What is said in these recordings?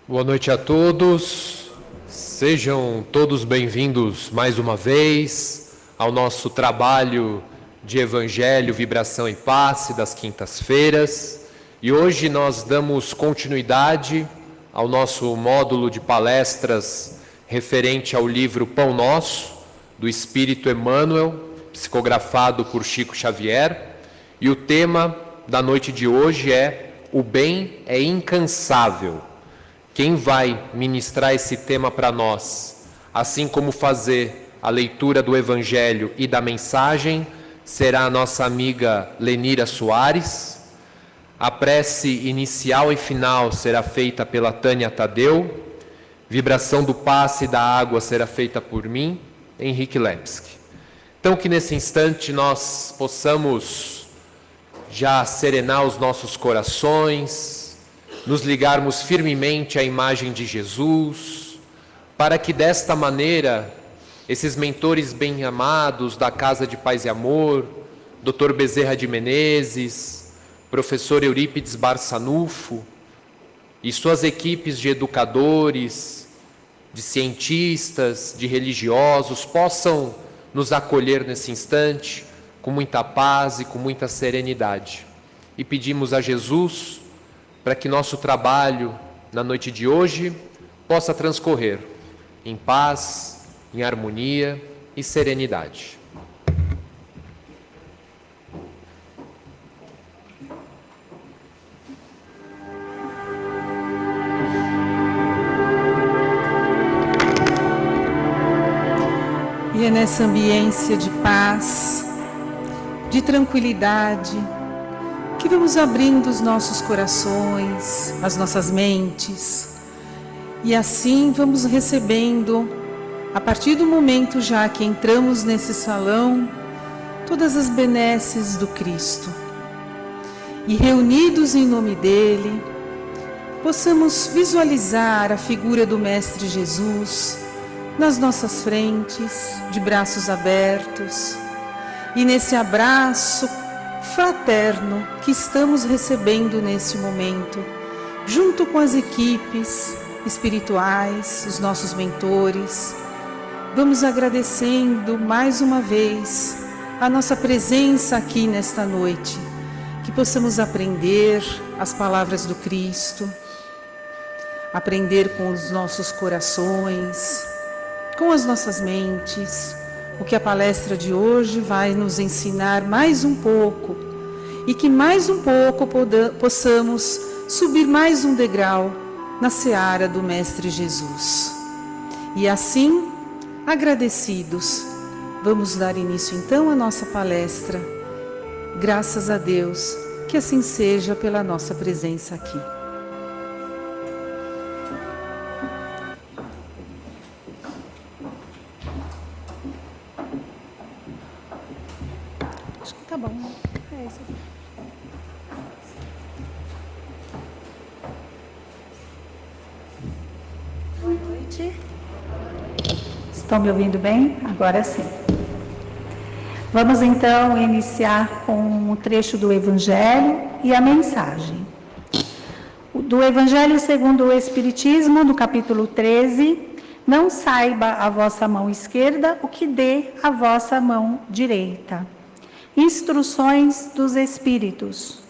Boa noite a todos, sejam todos bem-vindos mais uma vez ao nosso trabalho de Evangelho, Vibração e Passe das quintas-feiras. E hoje nós damos continuidade ao nosso módulo de palestras referente ao livro Pão Nosso, do Espírito Emmanuel, psicografado por Chico Xavier. E o tema da noite de hoje é: o bem é incansável. Quem vai ministrar esse tema para nós, assim como fazer a leitura do Evangelho e da mensagem, será a nossa amiga Lenira Soares. A prece inicial e final será feita pela Tânia Tadeu. Vibração do passe da água será feita por mim, Henrique Lepski. Então que nesse instante nós possamos já serenar os nossos corações, nos ligarmos firmemente à imagem de Jesus, para que desta maneira, esses mentores bem-amados da Casa de Paz e Amor, Dr. Bezerra de Menezes, Professor Eurípides Barçanufo, e suas equipes de educadores, de cientistas, de religiosos, possam nos acolher nesse instante, com muita paz e com muita serenidade. E pedimos a Jesus para que nosso trabalho na noite de hoje possa transcorrer em paz, em harmonia e serenidade. E é nessa ambiência de paz, de tranquilidade, que vamos abrindo os nossos corações, as nossas mentes, e assim vamos recebendo, a partir do momento já que entramos nesse salão, todas as benesses do Cristo. E reunidos em nome dele, possamos visualizar a figura do Mestre Jesus nas nossas frentes, de braços abertos, e nesse abraço fraterno que estamos recebendo neste momento, junto com as equipes espirituais, os nossos mentores, vamos agradecendo mais uma vez a nossa presença aqui nesta noite, que possamos aprender as palavras do Cristo, aprender com os nossos corações, com as nossas mentes, o que a palestra de hoje vai nos ensinar mais um pouco, e que mais um pouco possamos subir mais um degrau na seara do Mestre Jesus. E assim, agradecidos, vamos dar início então à nossa palestra. Graças a Deus, que assim seja pela nossa presença aqui. Acho que tá bom, né? É isso aqui. Boa noite. Estão me ouvindo bem? Agora sim. Vamos então iniciar com um trecho do Evangelho e a mensagem. Do Evangelho segundo o Espiritismo, no capítulo 13, não saiba a vossa mão esquerda o que dê a vossa mão direita. Instruções dos Espíritos.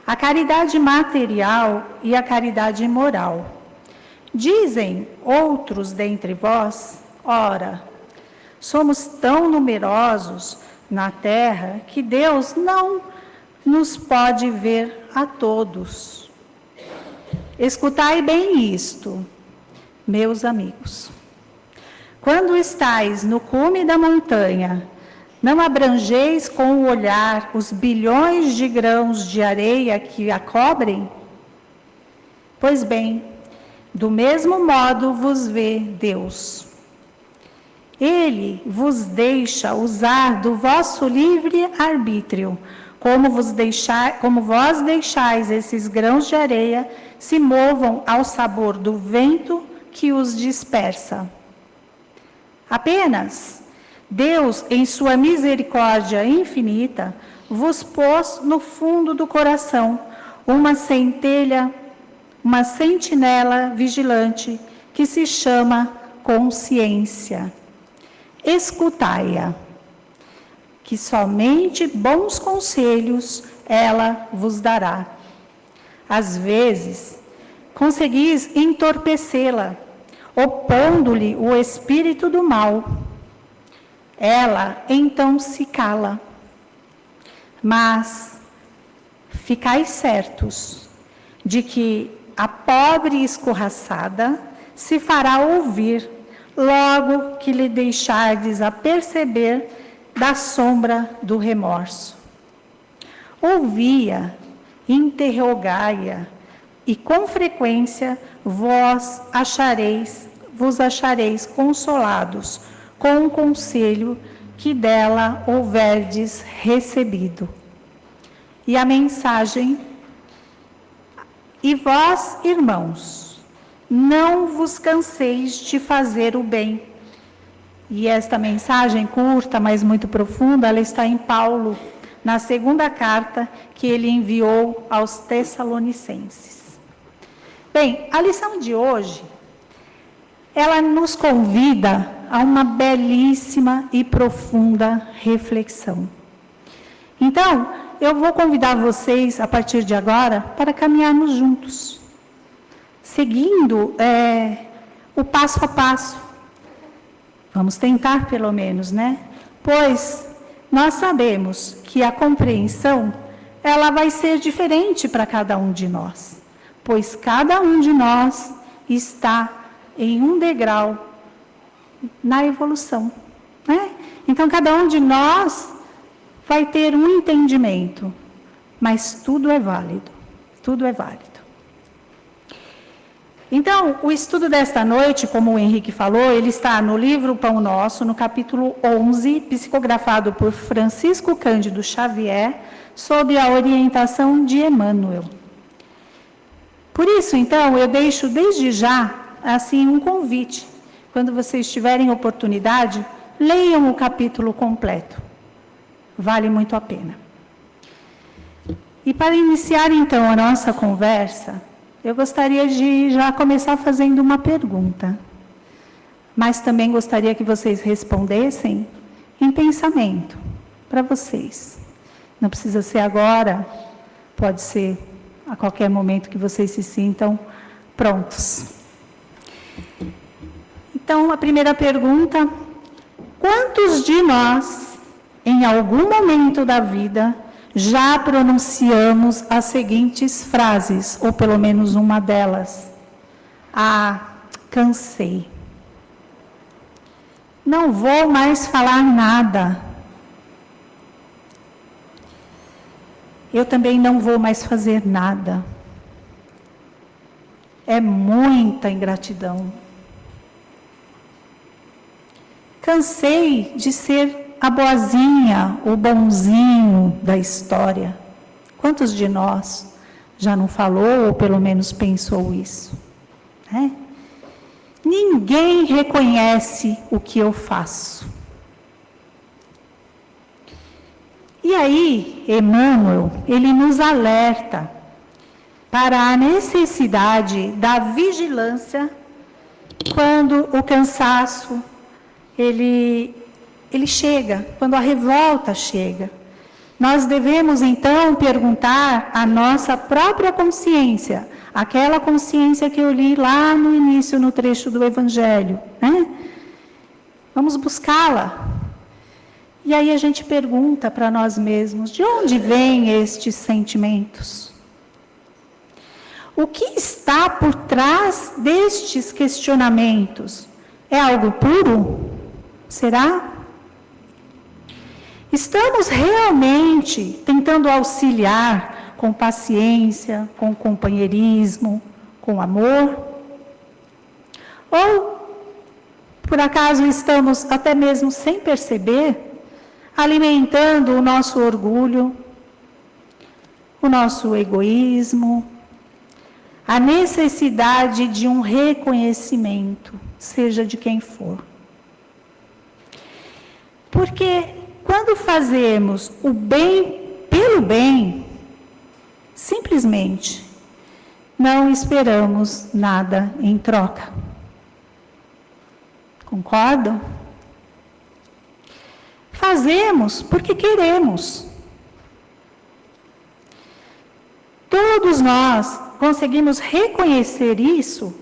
A caridade material e a caridade moral. Dizem outros dentre vós, ora, somos tão numerosos na terra que Deus não nos pode ver a todos. Escutai bem isto, meus amigos. Quando estais no cume da montanha, não abrangeis com o olhar os bilhões de grãos de areia que a cobrem? Pois bem, do mesmo modo vos vê Deus. Ele vos deixa usar do vosso livre arbítrio, como vós deixais esses grãos de areia se movam ao sabor do vento que os dispersa. Apenas Deus, em sua misericórdia infinita, vos pôs no fundo do coração uma centelha uma sentinela vigilante que se chama consciência. Escutai-a, que somente bons conselhos ela vos dará. Às vezes, conseguis entorpecê-la, opondo-lhe o espírito do mal. Ela então se cala. Mas ficai certos de que a pobre escorraçada se fará ouvir logo que lhe deixardes a perceber da sombra do remorso. Ouvia, interrogai-a, e com frequência vos achareis consolados com o conselho que dela houverdes recebido. E a mensagem: e vós, irmãos, não vos canseis de fazer o bem. E esta mensagem curta, mas muito profunda, ela está em Paulo, na segunda carta que ele enviou aos Tessalonicenses. Bem, a lição de hoje, ela nos convida a uma belíssima e profunda reflexão. Então, eu vou convidar vocês, a partir de agora, para caminharmos juntos, seguindo o passo a passo. Vamos tentar, pelo menos, né? Pois nós sabemos que a compreensão, ela vai ser diferente para cada um de nós, pois cada um de nós está em um degrau na evolução, né? Então, cada um de nós vai ter um entendimento, mas tudo é válido, tudo é válido. Então, o estudo desta noite, como o Henrique falou, ele está no livro Pão Nosso, no capítulo 11, psicografado por Francisco Cândido Xavier, sob a orientação de Emmanuel. Por isso, então, eu deixo desde já, assim, um convite. Quando vocês tiverem oportunidade, leiam o capítulo completo. Vale muito a pena. E para iniciar, então, a nossa conversa, eu gostaria de já começar fazendo uma pergunta. Mas também gostaria que vocês respondessem em pensamento, para vocês. Não precisa ser agora, pode ser a qualquer momento que vocês se sintam prontos. Então, a primeira pergunta: quantos de nós, em algum momento da vida, já pronunciamos as seguintes frases, ou pelo menos uma delas? Cansei. Não vou mais falar nada. Eu também não vou mais fazer nada. É muita ingratidão. Cansei de ser a boazinha, o bonzinho da história. Quantos de nós já não falou, ou pelo menos pensou isso? Né? Ninguém reconhece o que eu faço. E aí, Emmanuel, ele nos alerta para a necessidade da vigilância quando o cansaço, ele chega, quando a revolta chega. Nós devemos, então, perguntar à nossa própria consciência, aquela consciência que eu li lá no início, no trecho do Evangelho, né? Vamos buscá-la. E aí a gente pergunta para nós mesmos, de onde vêm estes sentimentos? O que está por trás destes questionamentos? É algo puro? Será? Estamos realmente tentando auxiliar com paciência, com companheirismo, com amor? Ou, por acaso, estamos até mesmo sem perceber, alimentando o nosso orgulho, o nosso egoísmo, a necessidade de um reconhecimento, seja de quem for? Porque quando fazemos o bem pelo bem, simplesmente não esperamos nada em troca. Concordam? Fazemos porque queremos. Todos nós conseguimos reconhecer isso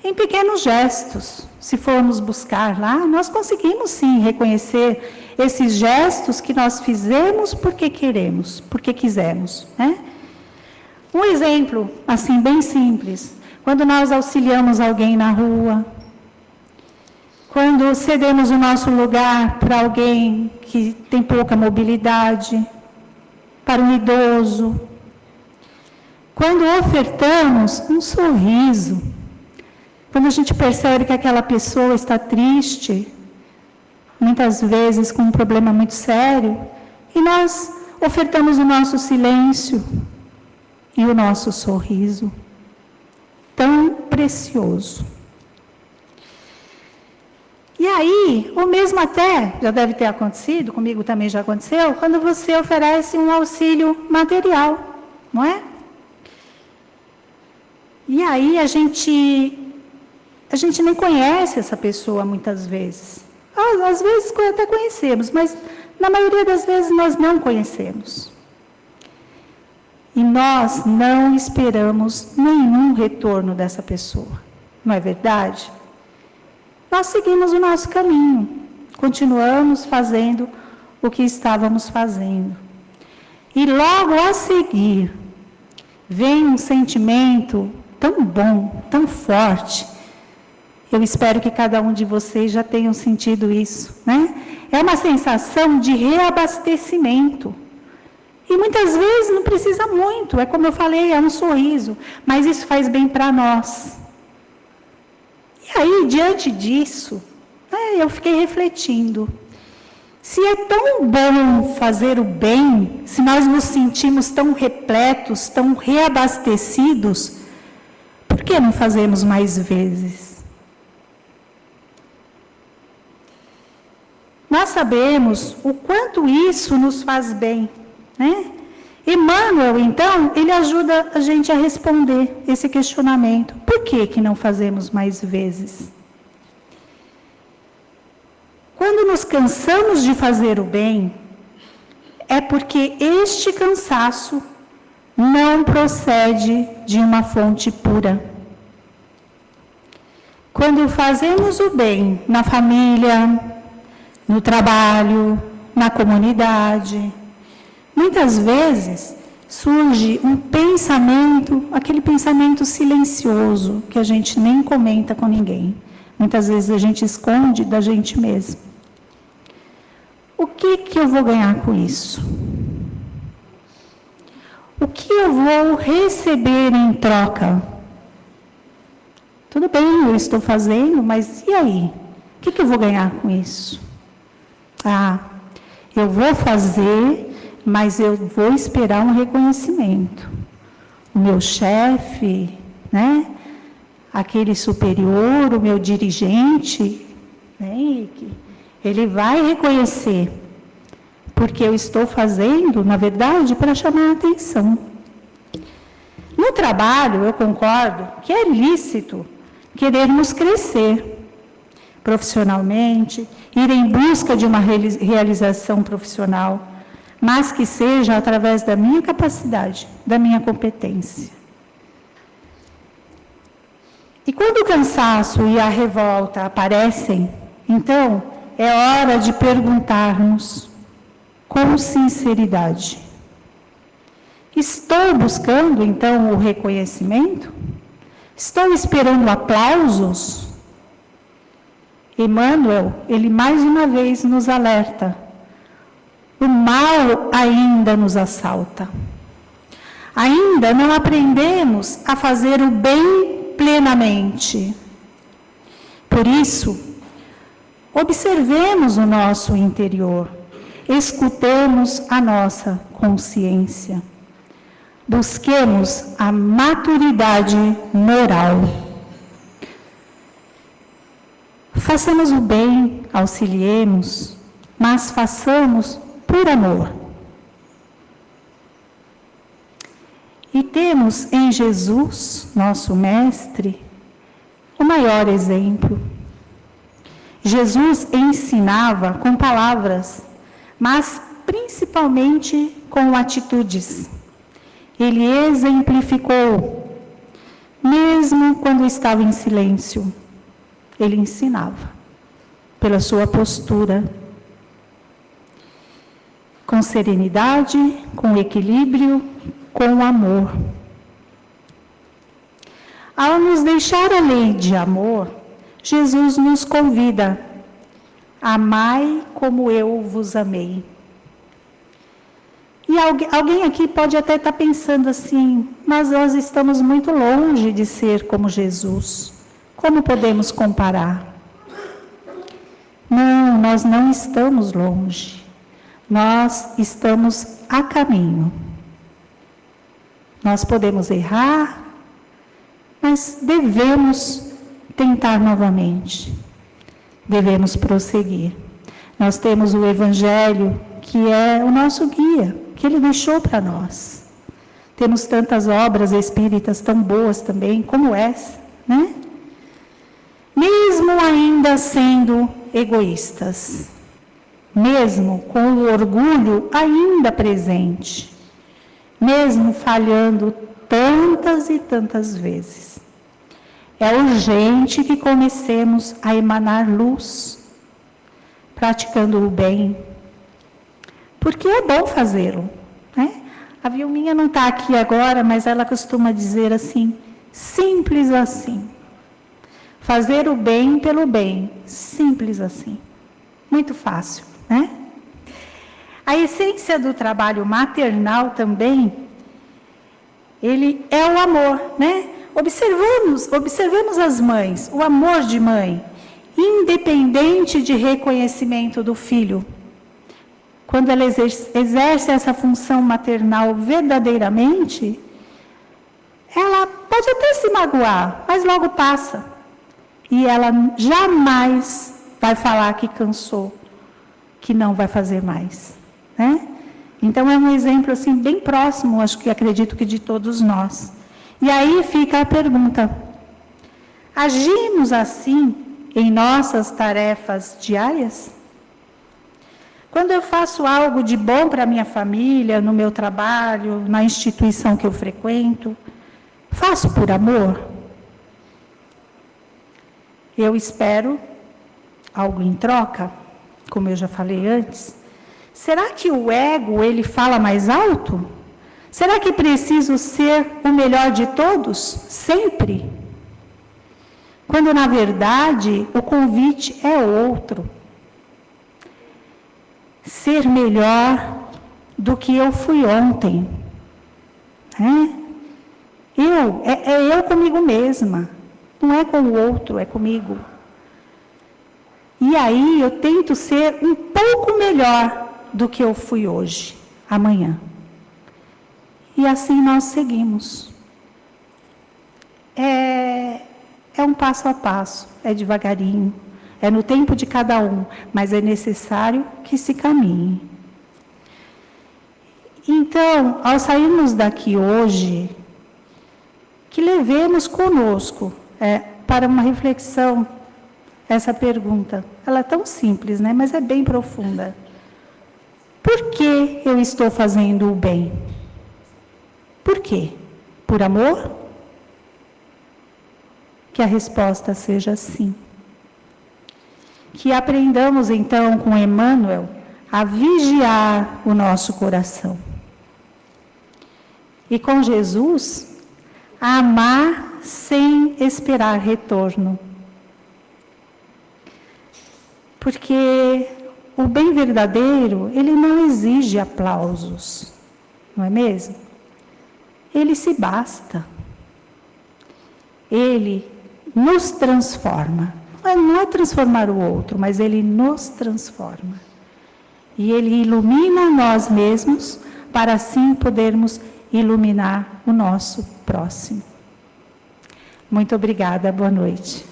em pequenos gestos. Se formos buscar lá, nós conseguimos sim reconhecer esses gestos que nós fizemos porque queremos, porque quisemos, né? Um exemplo, assim, bem simples. Quando nós auxiliamos alguém na rua, quando cedemos o nosso lugar para alguém que tem pouca mobilidade, para um idoso, quando ofertamos um sorriso, quando a gente percebe que aquela pessoa está triste, muitas vezes com um problema muito sério, e nós ofertamos o nosso silêncio e o nosso sorriso, tão precioso. E aí, o mesmo até, já deve ter acontecido, comigo também já aconteceu, quando você oferece um auxílio material, não é? E aí a gente nem conhece essa pessoa muitas vezes. Às vezes até conhecemos, mas na maioria das vezes nós não conhecemos. E nós não esperamos nenhum retorno dessa pessoa. Não é verdade? Nós seguimos o nosso caminho, continuamos fazendo o que estávamos fazendo. E logo a seguir, vem um sentimento tão bom, tão forte. Eu espero que cada um de vocês já tenham sentido isso, né? É uma sensação de reabastecimento. E muitas vezes não precisa muito, é como eu falei, é um sorriso, mas isso faz bem para nós. E aí, diante disso, eu fiquei refletindo. Se é tão bom fazer o bem, se nós nos sentimos tão repletos, tão reabastecidos, por que não fazemos mais vezes? Nós sabemos o quanto isso nos faz bem, né? Emmanuel, então, ele ajuda a gente a responder esse questionamento. Por que não fazemos mais vezes? Quando nos cansamos de fazer o bem, é porque este cansaço não procede de uma fonte pura. Quando fazemos o bem na família, no trabalho, na comunidade, muitas vezes surge um pensamento, aquele pensamento silencioso, que a gente nem comenta com ninguém. Muitas vezes a gente esconde da gente mesmo. O que eu vou ganhar com isso? O que eu vou receber em troca? Tudo bem, eu estou fazendo, mas e aí? O que eu vou ganhar com isso? Eu vou fazer, mas eu vou esperar um reconhecimento. O meu chefe, né? Aquele superior, o meu dirigente, né, Henrique? Ele vai reconhecer, porque eu estou fazendo, na verdade, para chamar a atenção. No trabalho, eu concordo que é lícito querermos crescer profissionalmente, ir em busca de uma realização profissional, mas que seja através da minha capacidade, da minha competência. E quando o cansaço e a revolta aparecem, então, é hora de perguntarmos com sinceridade: estou buscando, então, o reconhecimento? Estou esperando aplausos? Emmanuel, ele mais uma vez nos alerta: o mal ainda nos assalta. Ainda não aprendemos a fazer o bem plenamente. Por isso, observemos o nosso interior, escutemos a nossa consciência, busquemos a maturidade moral. Façamos o bem, auxiliemos, mas façamos por amor. E temos em Jesus, nosso Mestre, o maior exemplo. Jesus ensinava com palavras, mas principalmente com atitudes. Ele exemplificou, mesmo quando estava em silêncio. Ele ensinava, pela sua postura, com serenidade, com equilíbrio, com amor. Ao nos deixar a lei de amor, Jesus nos convida: amai como eu vos amei. E alguém aqui pode até estar pensando assim, mas nós estamos muito longe de ser como Jesus. Como podemos comparar? Não, nós não estamos longe. Nós estamos a caminho. Nós podemos errar, mas devemos tentar novamente. Devemos prosseguir. Nós temos o Evangelho, que é o nosso guia, que Ele deixou para nós. Temos tantas obras espíritas tão boas também, como essa, né? Mesmo ainda sendo egoístas, mesmo com o orgulho ainda presente, mesmo falhando tantas e tantas vezes, é urgente que comecemos a emanar luz, praticando o bem, porque é bom fazê-lo, né? A Vilminha não está aqui agora, mas ela costuma dizer assim, simples assim. Fazer o bem pelo bem, simples assim. Muito fácil, né? A essência do trabalho maternal também, ele é o amor, né? Observemos as mães, o amor de mãe, independente de reconhecimento do filho. Quando ela exerce essa função maternal verdadeiramente, ela pode até se magoar, mas logo passa. E ela jamais vai falar que cansou, que não vai fazer mais, né? Então é um exemplo assim bem próximo, acredito que de todos nós. E aí fica a pergunta: agimos assim em nossas tarefas diárias? Quando eu faço algo de bom para a minha família, no meu trabalho, na instituição que eu frequento, faço por amor? Eu espero algo em troca, como eu já falei antes. Será que o ego, ele fala mais alto? Será que preciso ser o melhor de todos, sempre? Quando, na verdade, o convite é outro. Ser melhor do que eu fui ontem. É eu comigo mesma. Não é com o outro, é comigo. E aí eu tento ser um pouco melhor do que eu fui hoje, amanhã. E assim nós seguimos. É um passo a passo, é devagarinho, é no tempo de cada um, mas é necessário que se caminhe. Então, ao sairmos daqui hoje, que levemos conosco para uma reflexão essa pergunta. Ela é tão simples, né? Mas é bem profunda. Por que eu estou fazendo o bem? Por quê? Por amor? Que a resposta seja sim. Que aprendamos então com Emmanuel a vigiar o nosso coração. E com Jesus, a amar sem esperar retorno. Porque o bem verdadeiro, ele não exige aplausos, não é mesmo? Ele se basta. Ele nos transforma. Não é transformar o outro, mas ele nos transforma. E ele ilumina nós mesmos, para assim podermos iluminar o nosso próximo. Muito obrigada, boa noite.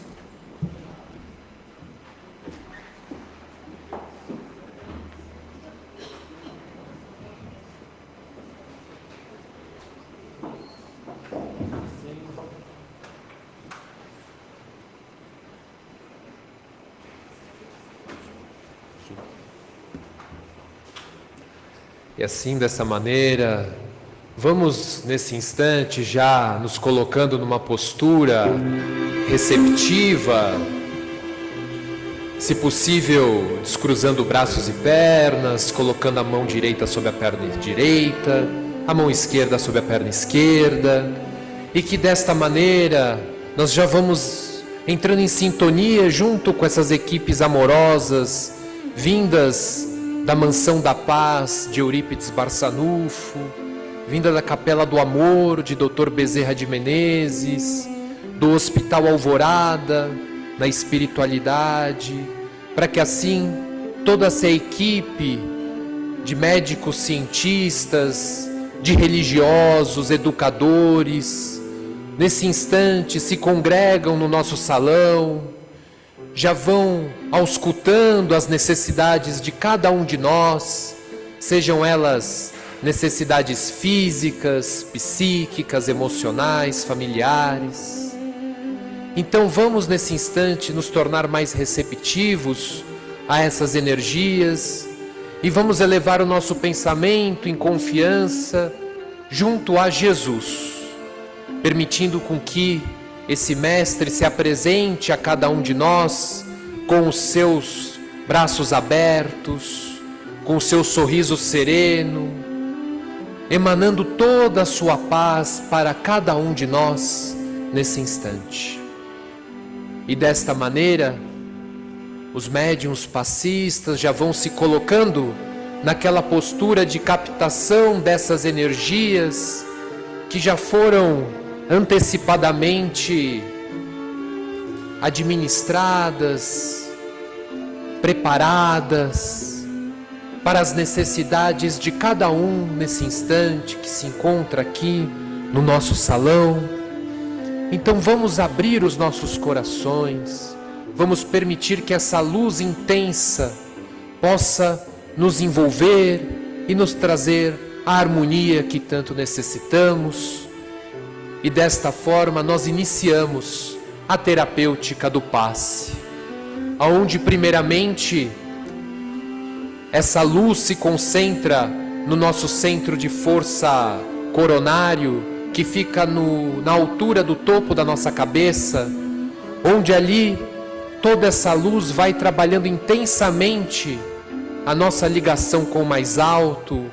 E assim, dessa maneira, vamos nesse instante já nos colocando numa postura receptiva, se possível, descruzando braços e pernas, colocando a mão direita sobre a perna direita, a mão esquerda sobre a perna esquerda, e que desta maneira nós já vamos entrando em sintonia junto com essas equipes amorosas, vindas da Mansão da Paz de Eurípides Barçanufo, vinda da Capela do Amor de Dr. Bezerra de Menezes, do Hospital Alvorada, na espiritualidade, para que assim toda essa equipe de médicos, cientistas, de religiosos, educadores, nesse instante se congregam no nosso salão, já vão auscultando as necessidades de cada um de nós, sejam elas necessidades físicas, psíquicas, emocionais, familiares. Então vamos nesse instante nos tornar mais receptivos a essas energias e vamos elevar o nosso pensamento em confiança junto a Jesus, permitindo com que esse Mestre se apresente a cada um de nós com os seus braços abertos, com o seu sorriso sereno, emanando toda a sua paz para cada um de nós nesse instante. E desta maneira, os médiuns passistas já vão se colocando naquela postura de captação dessas energias que já foram antecipadamente administradas, preparadas para as necessidades de cada um nesse instante que se encontra aqui no nosso salão. Então vamos abrir os nossos corações, vamos permitir que essa luz intensa possa nos envolver e nos trazer a harmonia que tanto necessitamos. E desta forma nós iniciamos a terapêutica do passe, aonde primeiramente essa luz se concentra no nosso centro de força coronário, que fica na altura do topo da nossa cabeça, onde ali toda essa luz vai trabalhando intensamente a nossa ligação com o mais alto,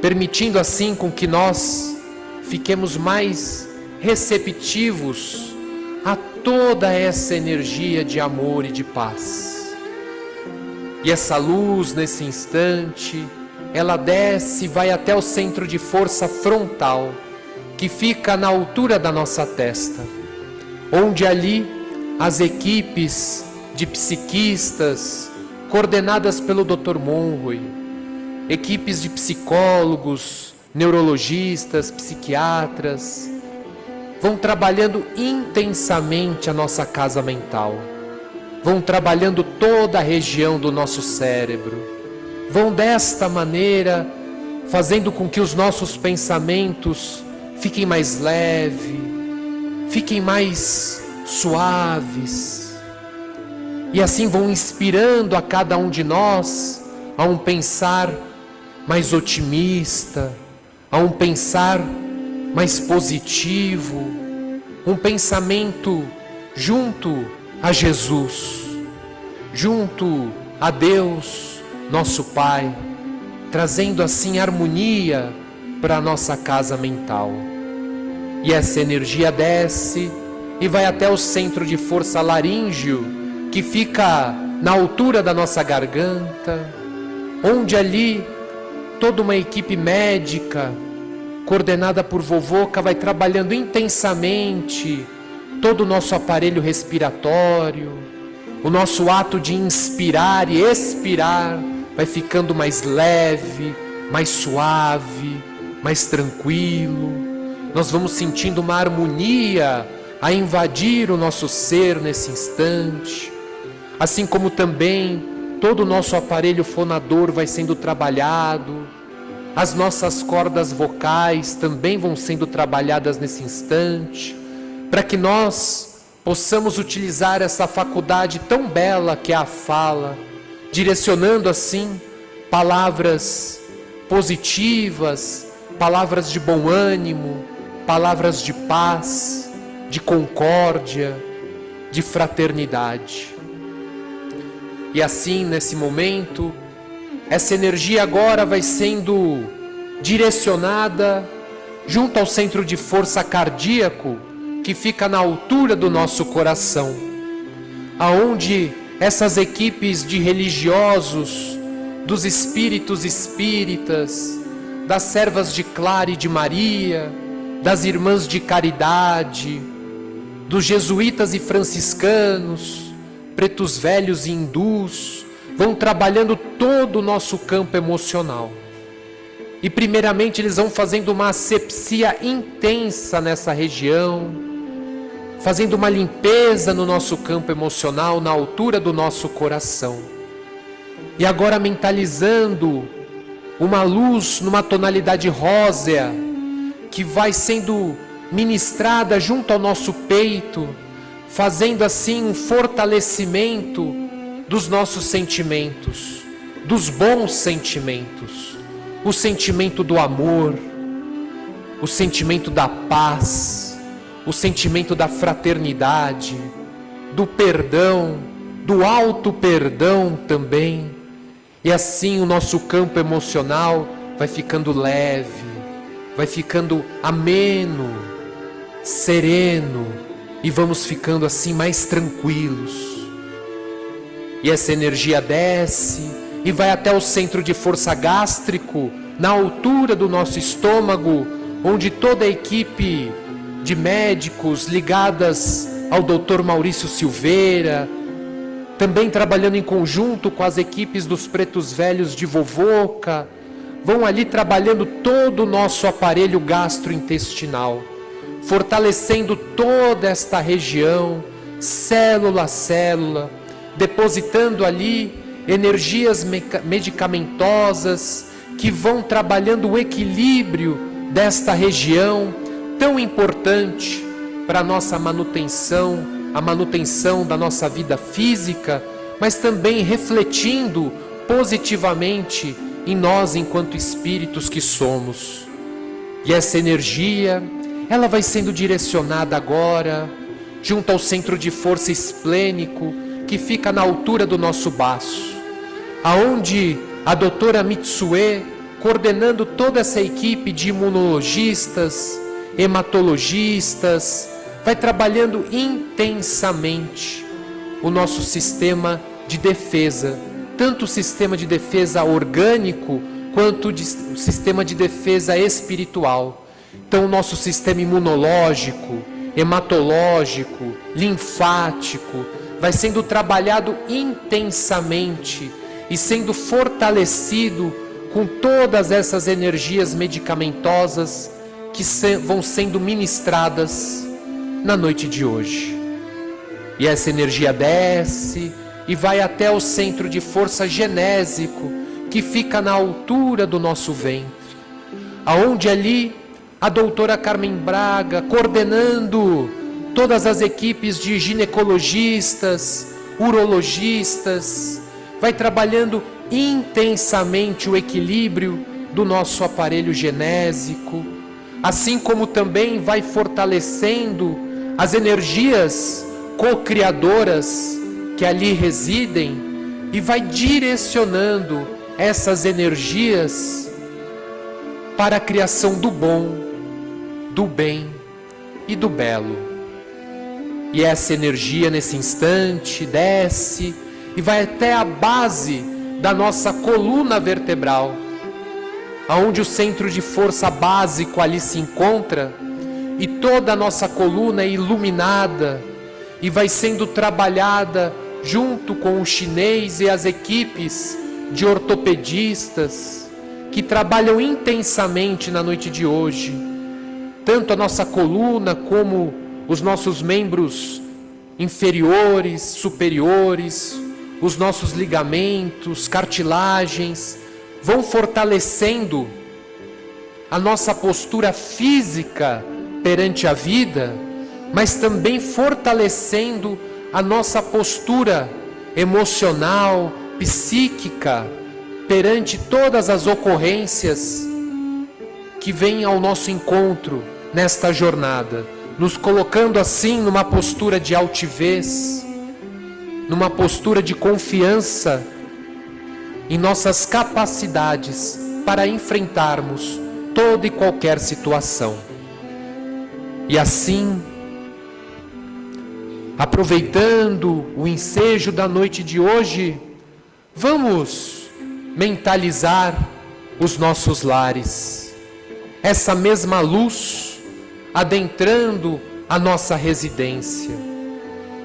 permitindo assim com que nós fiquemos mais receptivos a toda essa energia de amor e de paz. E essa luz nesse instante, ela desce e vai até o centro de força frontal, que fica na altura da nossa testa, onde ali as equipes de psiquistas, coordenadas pelo Dr. Monroy, equipes de psicólogos, neurologistas, psiquiatras, vão trabalhando intensamente a nossa casa mental, vão trabalhando toda a região do nosso cérebro, vão desta maneira fazendo com que os nossos pensamentos fiquem mais leves, fiquem mais suaves, e assim vão inspirando a cada um de nós a um pensar mais otimista, a um pensar mais positivo, um pensamento junto a Jesus, junto a Deus, nosso Pai, trazendo assim harmonia para a nossa casa mental. E essa energia desce e vai até o centro de força laríngeo, que fica na altura da nossa garganta, onde ali toda uma equipe médica, coordenada por Vovoca, vai trabalhando intensamente todo o nosso aparelho respiratório, o nosso ato de inspirar e expirar vai ficando mais leve, mais suave, mais tranquilo. Nós vamos sentindo uma harmonia a invadir o nosso ser nesse instante, assim como também todo o nosso aparelho fonador vai sendo trabalhado, as nossas cordas vocais também vão sendo trabalhadas nesse instante, para que nós possamos utilizar essa faculdade tão bela que é a fala, direcionando assim palavras positivas, palavras de bom ânimo, palavras de paz, de concórdia, de fraternidade. E assim, nesse momento, essa energia agora vai sendo direcionada junto ao centro de força cardíaco, que fica na altura do nosso coração, aonde essas equipes de religiosos, dos espíritos espíritas, das servas de Clara e de Maria, das irmãs de caridade, dos jesuítas e franciscanos, pretos velhos e hindus, vão trabalhando todo o nosso campo emocional. E primeiramente eles vão fazendo uma asepsia intensa nessa região, fazendo uma limpeza no nosso campo emocional, na altura do nosso coração. E agora mentalizando uma luz numa tonalidade rósea, que vai sendo ministrada junto ao nosso peito, fazendo assim um fortalecimento dos nossos sentimentos, dos bons sentimentos, o sentimento do amor, o sentimento da paz, o sentimento da fraternidade, do perdão, do alto perdão também. E assim o nosso campo emocional vai ficando leve, vai ficando ameno, sereno, e vamos ficando assim mais tranquilos. E essa energia desce e vai até o centro de força gástrico, na altura do nosso estômago, onde toda a equipe de médicos ligadas ao Dr. Maurício Silveira, também trabalhando em conjunto com as equipes dos pretos velhos de Vovoca, vão ali trabalhando todo o nosso aparelho gastrointestinal, fortalecendo toda esta região, célula a célula, depositando ali energias medicamentosas que vão trabalhando o equilíbrio desta região tão importante para a nossa manutenção, a manutenção da nossa vida física, mas também refletindo positivamente em nós enquanto espíritos que somos. E essa energia, ela vai sendo direcionada agora junto ao centro de força esplênico, que fica na altura do nosso baço, aonde a doutora Mitsue, coordenando toda essa equipe de imunologistas, hematologistas, vai trabalhando intensamente o nosso sistema de defesa, tanto o sistema de defesa orgânico, quanto o sistema de defesa espiritual. Então o nosso sistema imunológico, hematológico, linfático, vai sendo trabalhado intensamente e sendo fortalecido com todas essas energias medicamentosas que vão sendo ministradas na noite de hoje. E essa energia desce e vai até o centro de força genésico, que fica na altura do nosso ventre, aonde ali a doutora Carmen Braga, coordenando todas as equipes de ginecologistas, urologistas, vai trabalhando intensamente o equilíbrio do nosso aparelho genésico, assim como também vai fortalecendo as energias co-criadoras que ali residem e vai direcionando essas energias para a criação do bom, do bem e do belo. E essa energia nesse instante desce e vai até a base da nossa coluna vertebral, aonde o centro de força básico ali se encontra, e toda a nossa coluna é iluminada e vai sendo trabalhada junto com o chinês e as equipes de ortopedistas que trabalham intensamente na noite de hoje, tanto a nossa coluna como os nossos membros inferiores, superiores, os nossos ligamentos, cartilagens, vão fortalecendo a nossa postura física perante a vida, mas também fortalecendo a nossa postura emocional, psíquica, perante todas as ocorrências que vêm ao nosso encontro nesta jornada, nos colocando assim numa postura de altivez, numa postura de confiança em nossas capacidades para enfrentarmos toda e qualquer situação. E assim, aproveitando o ensejo da noite de hoje, vamos mentalizar os nossos lares. Essa mesma luz adentrando a nossa residência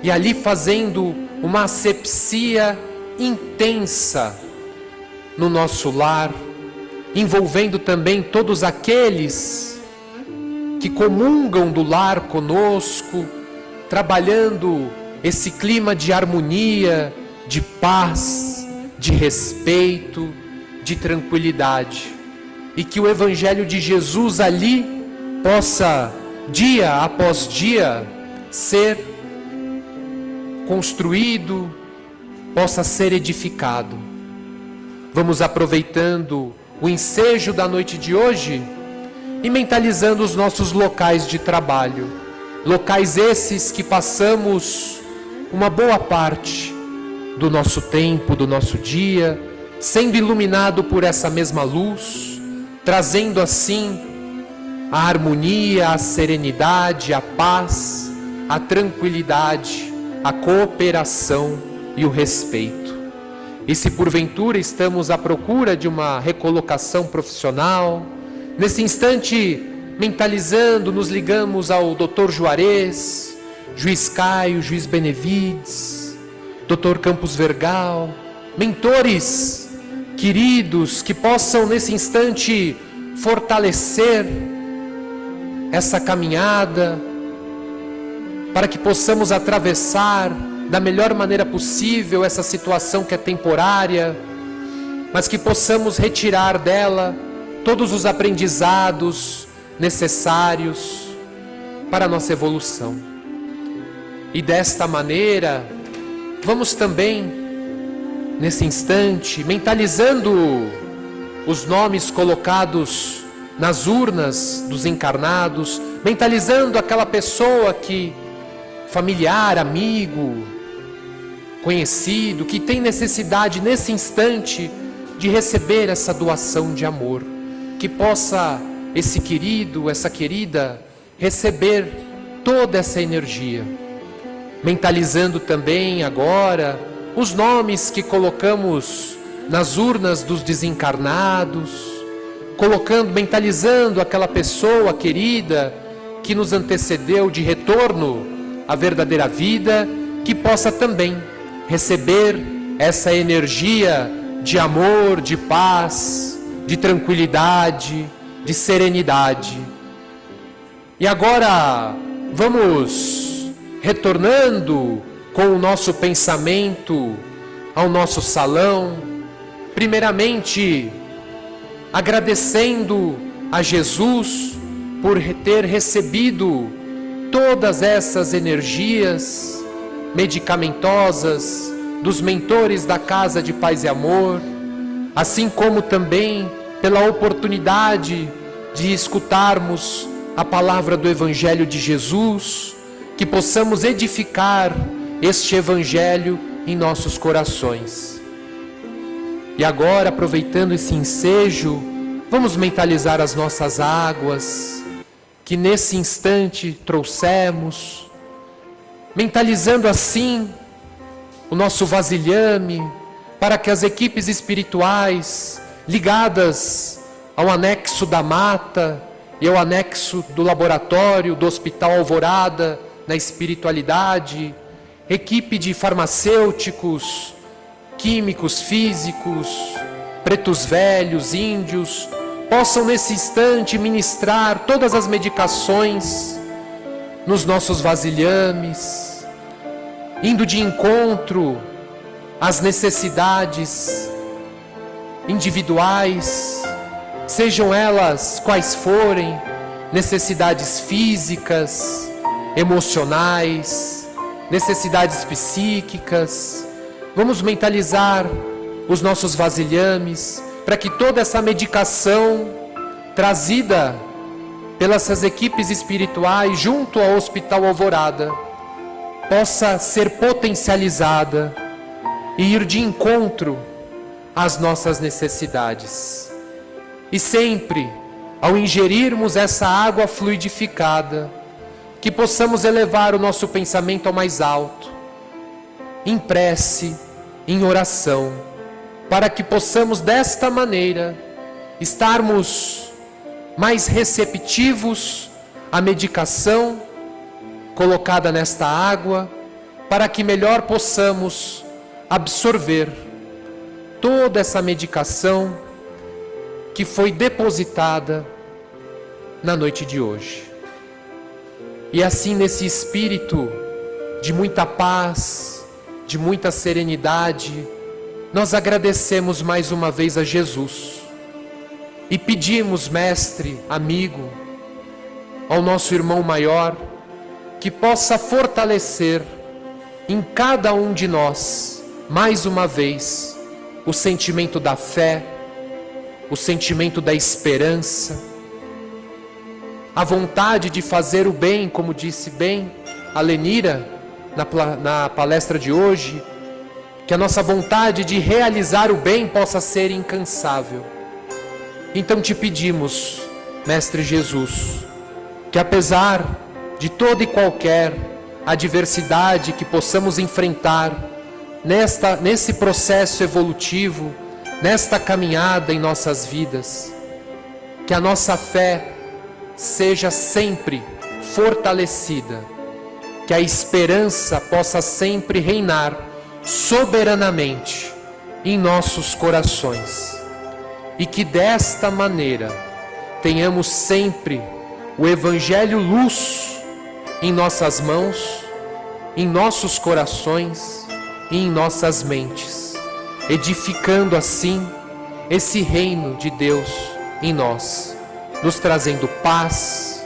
e ali fazendo uma asepsia intensa no nosso lar, envolvendo também todos aqueles que comungam do lar conosco, trabalhando esse clima de harmonia, de paz, de respeito, de tranquilidade, e que o Evangelho de Jesus ali possa, dia após dia, ser construído, possa ser edificado. Vamos aproveitando o ensejo da noite de hoje e mentalizando os nossos locais de trabalho, locais esses que passamos uma boa parte do nosso tempo, do nosso dia, sendo iluminado por essa mesma luz, trazendo assim a harmonia, a serenidade, a paz, a tranquilidade, a cooperação e o respeito. E se porventura estamos à procura de uma recolocação profissional, nesse instante, mentalizando, nos ligamos ao Dr. Juarez, Juiz Caio, Juiz Benevides, Dr. Campos Vergal, mentores queridos que possam nesse instante fortalecer essa caminhada, para que possamos atravessar da melhor maneira possível essa situação que é temporária, mas que possamos retirar dela todos os aprendizados necessários para a nossa evolução. E desta maneira, vamos também, nesse instante, mentalizando os nomes colocados nas urnas dos encarnados, mentalizando aquela pessoa que, familiar, amigo, conhecido, que tem necessidade nesse instante de receber essa doação de amor, que possa esse querido, essa querida, receber toda essa energia. Mentalizando também agora os nomes que colocamos nas urnas dos desencarnados, colocando, mentalizando aquela pessoa querida que nos antecedeu de retorno à verdadeira vida, que possa também receber essa energia de amor, de paz, de tranquilidade, de serenidade. E agora vamos retornando com o nosso pensamento ao nosso salão, primeiramente agradecendo a Jesus por ter recebido todas essas energias medicamentosas dos mentores da Casa de Paz e Amor, assim como também pela oportunidade de escutarmos a palavra do Evangelho de Jesus, que possamos edificar este Evangelho em nossos corações. E agora, aproveitando esse ensejo, vamos mentalizar as nossas águas, que nesse instante trouxemos, mentalizando assim o nosso vasilhame, para que as equipes espirituais ligadas ao anexo da mata e ao anexo do laboratório do Hospital Alvorada, na espiritualidade, equipe de farmacêuticos, químicos, físicos, pretos velhos, índios, possam nesse instante ministrar todas as medicações nos nossos vasilhames, indo de encontro às necessidades individuais, sejam elas quais forem, necessidades físicas, emocionais, necessidades psíquicas. Vamos mentalizar os nossos vasilhames, para que toda essa medicação trazida pelas equipes espirituais junto ao Hospital Alvorada possa ser potencializada e ir de encontro às nossas necessidades. E sempre, ao ingerirmos essa água fluidificada, que possamos elevar o nosso pensamento ao mais alto, em prece, em oração, para que possamos desta maneira estarmos mais receptivos à medicação colocada nesta água, para que melhor possamos absorver toda essa medicação que foi depositada na noite de hoje. E assim, nesse espírito de muita paz, de muita serenidade, nós agradecemos mais uma vez a Jesus e pedimos, mestre, amigo, ao nosso irmão maior, que possa fortalecer em cada um de nós, mais uma vez, o sentimento da fé, o sentimento da esperança, a vontade de fazer o bem, como disse bem a Lenira na palestra de hoje, que a nossa vontade de realizar o bem possa ser incansável. Então te pedimos, Mestre Jesus, que apesar de toda e qualquer adversidade que possamos enfrentar nesse processo evolutivo, nesta caminhada em nossas vidas, que a nossa fé seja sempre fortalecida, que a esperança possa sempre reinar soberanamente em nossos corações, e que desta maneira tenhamos sempre o Evangelho luz em nossas mãos, em nossos corações e em nossas mentes, edificando assim esse reino de Deus em nós, nos trazendo paz,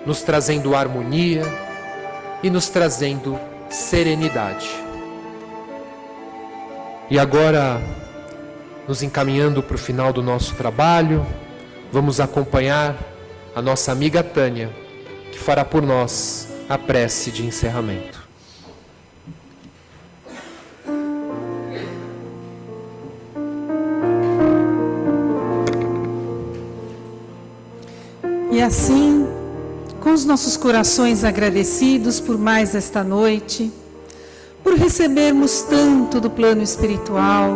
nos trazendo harmonia e nos trazendo serenidade. E agora, nos encaminhando para o final do nosso trabalho, vamos acompanhar a nossa amiga Tânia, que fará por nós a prece de encerramento. E assim, com os nossos corações agradecidos por mais esta noite, por recebermos tanto do plano espiritual,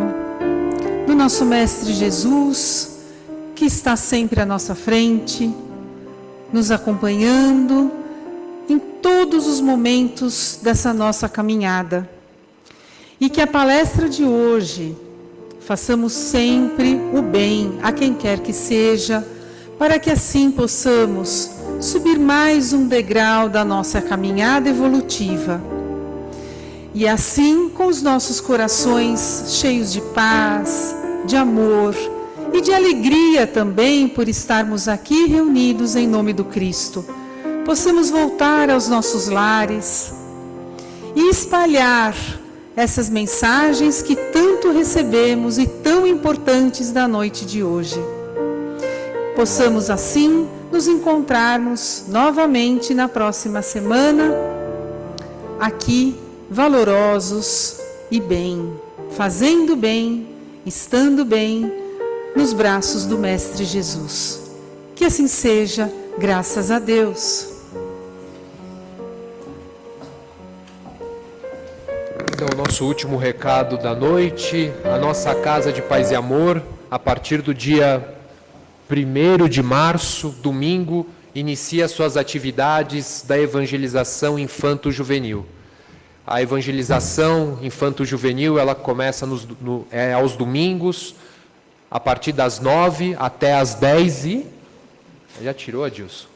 do nosso Mestre Jesus, que está sempre à nossa frente, nos acompanhando em todos os momentos dessa nossa caminhada. E que a palestra de hoje façamos sempre o bem a quem quer que seja, para que assim possamos subir mais um degrau da nossa caminhada evolutiva. E assim, com os nossos corações cheios de paz, de amor e de alegria também por estarmos aqui reunidos em nome do Cristo, possamos voltar aos nossos lares e espalhar essas mensagens que tanto recebemos e tão importantes da noite de hoje. Possamos assim nos encontrarmos novamente na próxima semana, aqui valorosos e bem, fazendo bem, estando bem, nos braços do Mestre Jesus. Que assim seja, graças a Deus. Então, o nosso último recado da noite, a nossa Casa de Paz e Amor, a partir do dia 1º de março, domingo, inicia suas atividades da evangelização infanto-juvenil. A evangelização infanto-juvenil, ela começa aos domingos, a partir das 9 até as 10 e... Já tirou, Adilson?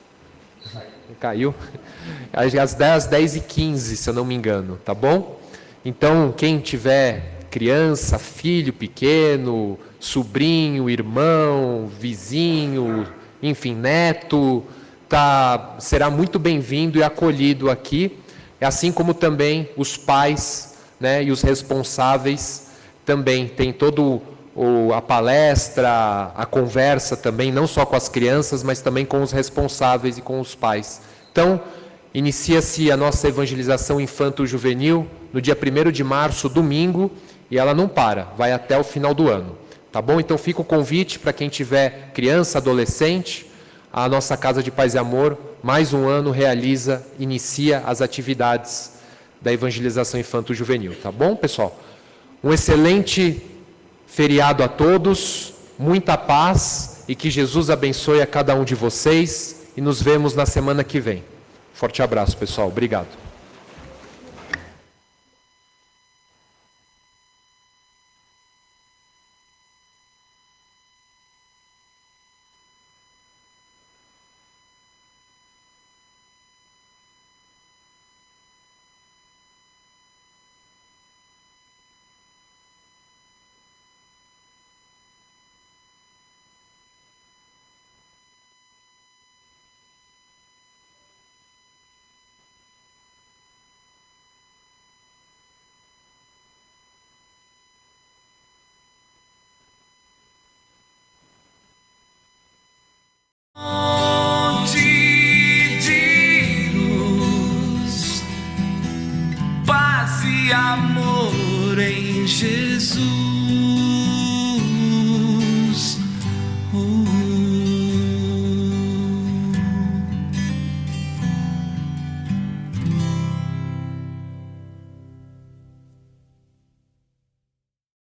Caiu. Às 10h15, se eu não me engano, tá bom? Então, quem tiver criança, filho pequeno, sobrinho, irmão, vizinho, enfim, neto, será muito bem-vindo e acolhido aqui, assim como também os pais, né, e os responsáveis também tem a palestra, a conversa também, não só com as crianças, mas também com os responsáveis e com os pais. Então, inicia-se a nossa evangelização infanto-juvenil no dia 1º de março, domingo, e ela não para, vai até o final do ano. Tá bom? Então fica o convite para quem tiver criança, adolescente, a nossa Casa de Paz e Amor, mais um ano inicia as atividades da evangelização infanto-juvenil. Tá bom, pessoal? Um excelente feriado a todos, muita paz e que Jesus abençoe a cada um de vocês e nos vemos na semana que vem. Forte abraço, pessoal. Obrigado.